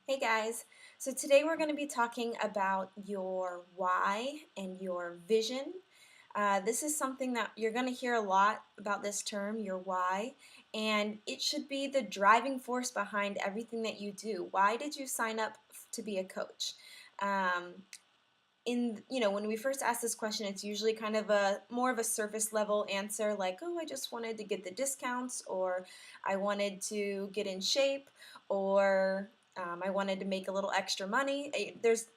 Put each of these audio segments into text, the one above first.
Hey guys, so today we're going to be talking about your why and your vision. This is something that you're going to hear a lot about this term, your why, and it should be the driving force behind everything that you do. Why did you sign up to be a coach? Um, when we first ask this question, it's usually kind of a more of a surface level answer, like, oh, I just wanted to get the discounts, or I wanted to get in shape, or I wanted to make a little extra money. There's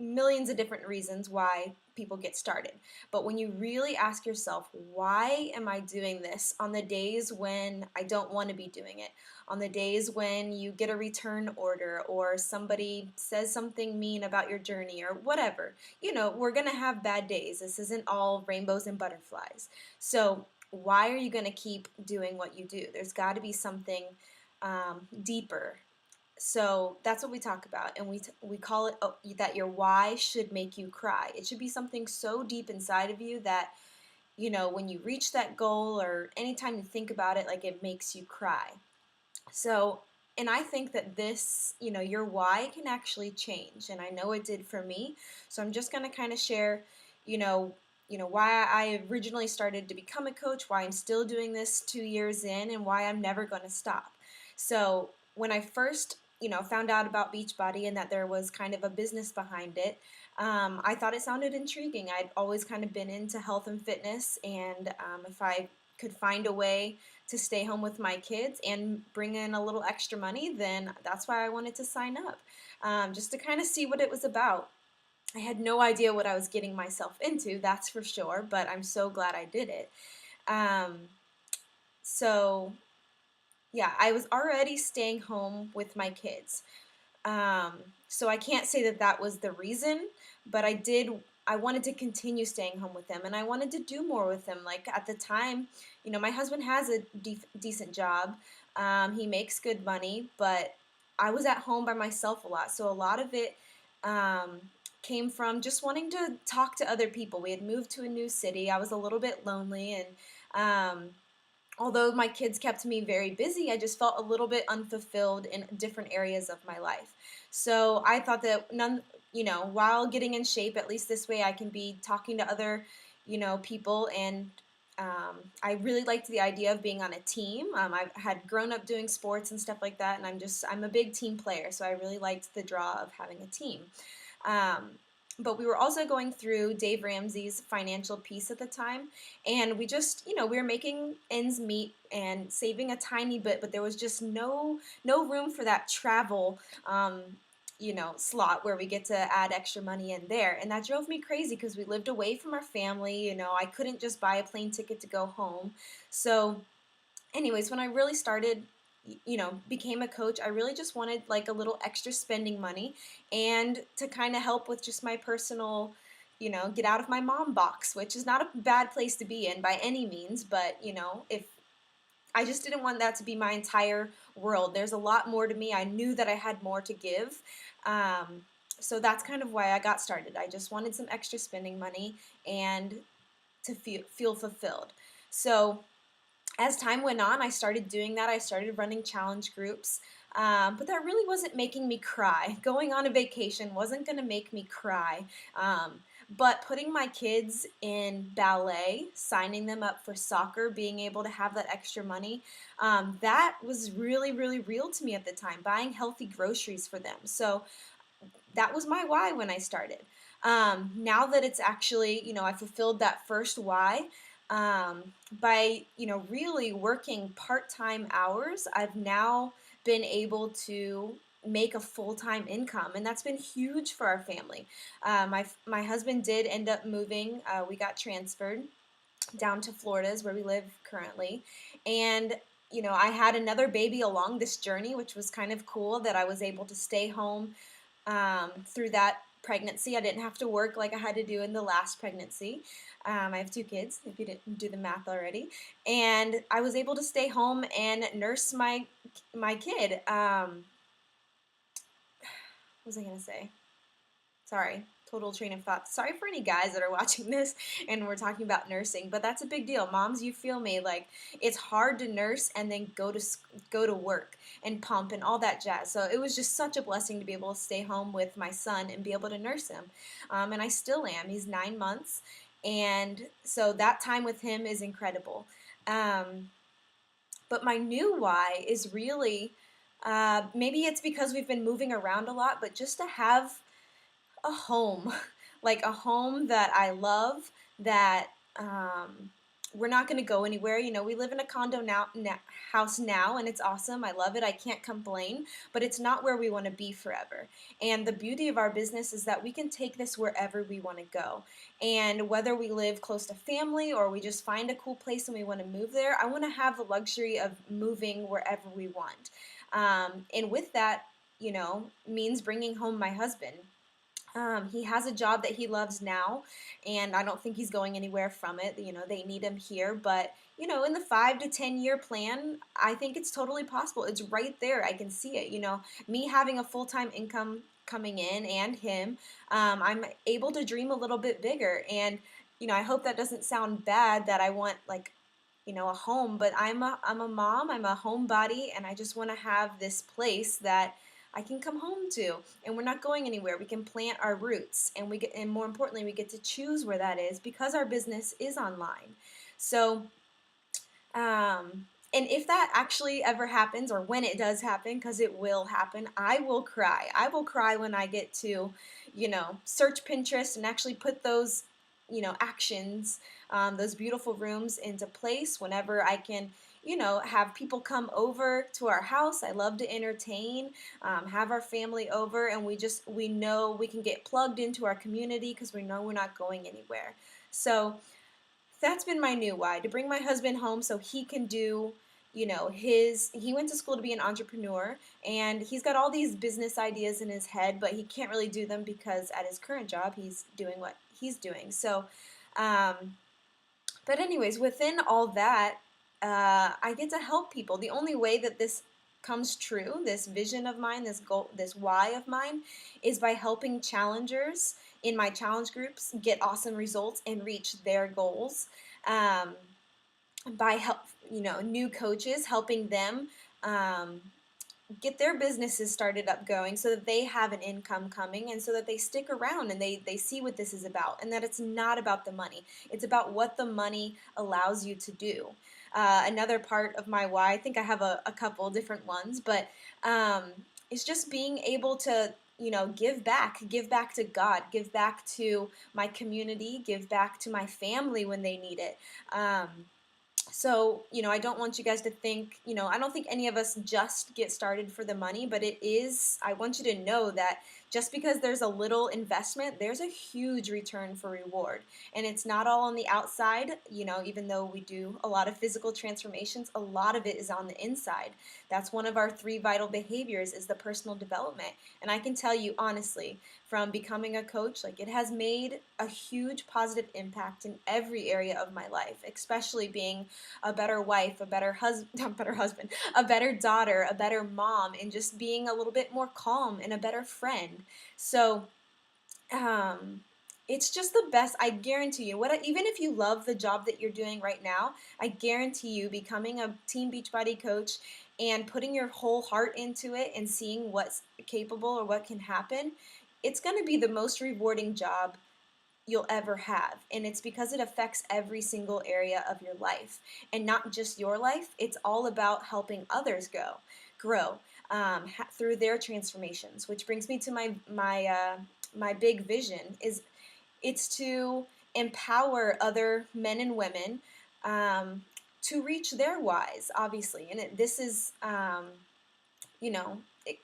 millions of different reasons why people get started. But when you really ask yourself, why am I doing this on the days when I don't want to be doing it? On the days when you get a return order or somebody says something mean about your journey or whatever. We're going to have bad days. This isn't all rainbows and butterflies. So, why are you going to keep doing what you do? There's got to be something deeper. So that's what we talk about, and we call it that your why should make you cry. It should be something so deep inside of you that when you reach that goal or anytime you think about it, like it makes you cry. So, and I think that this, your why can actually change, and I know it did for me. So I'm just going to kind of share, you know, why I originally started to become a coach, why I'm still doing this 2 years in, and why I'm never going to stop. So when I first, found out about Beachbody and that there was kind of a business behind it, I thought it sounded intriguing. I'd always kind of been into health and fitness, and if I could find a way to stay home with my kids and bring in a little extra money, then that's why I wanted to sign up, just to kind of see what it was about. I had no idea what I was getting myself into, that's for sure, but I'm so glad I did it. Um, so, yeah, I was already staying home with my kids. Um, so I can't say that that was the reason, but I wanted to continue staying home with them and I wanted to do more with them. Like at the time, my husband has a decent job. He makes good money, but I was at home by myself a lot. So a lot of it um, came from just wanting to talk to other people. We had moved to a new city. I was a little bit lonely, and although my kids kept me very busy, I just felt a little bit unfulfilled in different areas of my life. So I thought that while getting in shape, at least this way I can be talking to other, people. And I really liked the idea of being on a team. I had grown up doing sports and stuff like that, and I'm a big team player, so I really liked the draw of having a team. Um, but we were also going through Dave Ramsey's financial piece at the time, and we just, we were making ends meet and saving a tiny bit, but there was just no room for that travel. Slot where we get to add extra money in there. And that drove me crazy because we lived away from our family. I couldn't just buy a plane ticket to go home. So anyways, when I really started, became a coach, I really just wanted like a little extra spending money and to kind of help with just my personal, get out of my mom box, which is not a bad place to be in by any means, but if I just didn't want that to be my entire world. There's a lot more to me. I knew that I had more to give. Um, so that's kind of why I got started. I just wanted some extra spending money and to feel fulfilled. So as time went on, I started doing that. I started running challenge groups, but that really wasn't making me cry. Going on a vacation wasn't going to make me cry. But putting my kids in ballet, signing them up for soccer, being able to have that extra money, that was really, really real to me at the time. Buying healthy groceries for them. So that was my why when I started. Now that it's actually, I fulfilled that first why, by, really working part-time hours, I've now been able to make a full-time income, and that's been huge for our family. My husband did end up moving. We got transferred down to Florida, is where we live currently, and I had another baby along this journey, which was kind of cool that I was able to stay home through that pregnancy. I didn't have to work like I had to do in the last pregnancy. I have two kids, if you didn't do the math already, and I was able to stay home and nurse my kid. What was I gonna say? Sorry. total train of thought. Sorry for any guys that are watching this and we're talking about nursing, but that's a big deal. Moms, you feel me? Like, it's hard to nurse and then go to work and pump and all that jazz. So it was just such a blessing to be able to stay home with my son and be able to nurse him. And I still am. He's 9 months, and so that time with him is incredible. Um, but my new why is really, maybe it's because we've been moving around a lot, but just to have a home, like a home that I love, that we're not going to go anywhere. You know, we live in a condo house now, and it's awesome. I love it. I can't complain, but it's not where we want to be forever. And the beauty of our business is that we can take this wherever we want to go. And whether we live close to family or we just find a cool place and we want to move there, I want to have the luxury of moving wherever we want. And with that, you know, means bringing home my husband. He has a job that he loves now, and I don't think he's going anywhere from it. You know, they need him here, but you know, in the 5 to 10 year plan, I think it's totally possible. It's right there. I can see it. You know, me having a full-time income coming in and him, I'm able to dream a little bit bigger. And you know, I hope that doesn't sound bad that I want like, you know, a home, but I'm a mom, I'm a homebody, and I just want to have this place that I can come home to, and we're not going anywhere. We can plant our roots, and and more importantly, we get to choose where that is because our business is online. So, and if that actually ever happens, or when it does happen, because it will happen, I will cry. I will cry when I get to, you know, search Pinterest and actually put those, you know, actions, those beautiful rooms into place whenever I can, you know, have people come over to our house. I love to entertain, have our family over, and we know we can get plugged into our community because we know we're not going anywhere. So that's been my new why, to bring my husband home so he can do, you know, he went to school to be an entrepreneur, and he's got all these business ideas in his head, but he can't really do them because at his current job he's doing what he's doing. So but anyways, within all that, I get to help people. The only way that this comes true, this vision of mine, this goal, this why of mine, is by helping challengers in my challenge groups get awesome results and reach their goals. Um, by help, you know, new coaches helping them um, get their businesses started up going so that they have an income coming, and so that they stick around and they see what this is about, and that it's not about the money. It's about what the money allows you to do. Another part of my why, I think I have a couple different ones, but um, it's just being able to, you know, give back to God, give back to my community, give back to my family when they need it. So, you know, I don't want you guys to think, you know, I don't think any of us just get started for the money, but I want you to know that just because there's a little investment, there's a huge return for reward. And it's not all on the outside, you know, even though we do a lot of physical transformations, a lot of it is on the inside. That's one of our 3 vital behaviors, is the personal development. And I can tell you honestly, from becoming a coach, like, it has made a huge positive impact in every area of my life, especially being a better wife, a better husband, not better husband, a better daughter, a better mom, and just being a little bit more calm and a better friend. So, um, it's just the best. I guarantee you. Even if you love the job that you're doing right now, I guarantee you, becoming a Team Beachbody coach and putting your whole heart into it and seeing what's capable or what can happen, it's going to be the most rewarding job you'll ever have. And it's because it affects every single area of your life. And not just your life, it's all about helping others grow through their transformations. Which brings me to my big vision, is it's to empower other men and women to reach their whys, obviously. And this is, you know,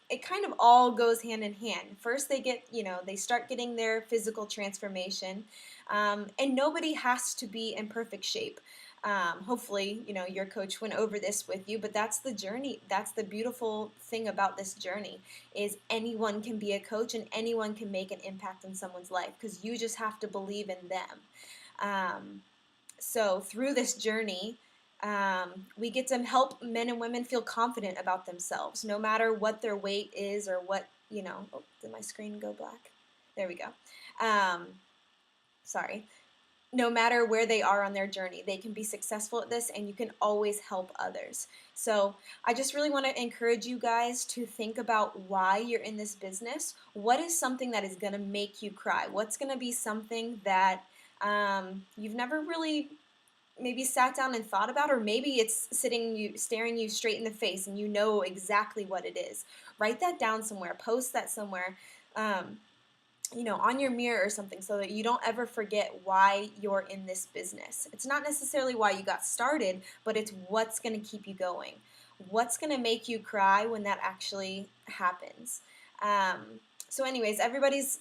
it kind of all goes hand in hand. First, they start getting their physical transformation, and nobody has to be in perfect shape. Hopefully, you know, your coach went over this with you, but that's the journey. That's the beautiful thing about this journey, is anyone can be a coach and anyone can make an impact in someone's life, because you just have to believe in them. So through this journey, we get to help men and women feel confident about themselves, no matter what their weight is or what, you know. Oh, did my screen go black? There we go. Um, sorry. No matter where they are on their journey, they can be successful at this, and you can always help others. So I just really want to encourage you guys to think about why you're in this business. What is something that is going to make you cry? What's going to be something that you've never really maybe sat down and thought about, or maybe it's staring you straight in the face and you know exactly what it is. Write that down somewhere, post that somewhere, um, on your mirror or something, so that you don't ever forget why you're in this business. It's not necessarily why you got started, but it's what's going to keep you going. What's going to make you cry when that actually happens. So anyways, everybody's,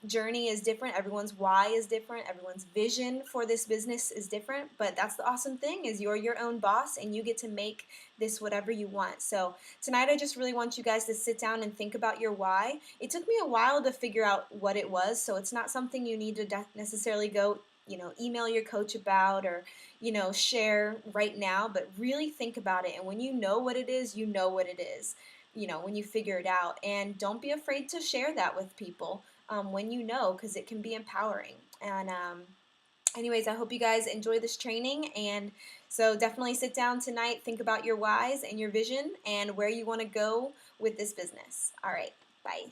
journey is different. Everyone's why is different. Everyone's vision for this business is different, but that's the awesome thing, is you're your own boss and you get to make this whatever you want. So tonight I just really want you guys to sit down and think about your why. It took me a while to figure out what it was, so it's not something you need to necessarily go, email your coach about, or, share right now, but really think about it. And when you know what it is, you know what it is, when you figure it out. And don't be afraid to share that with people when you know, because it can be empowering. And anyways, I hope you guys enjoy this training. And so definitely sit down tonight, think about your whys and your vision and where you want to go with this business. All right, bye.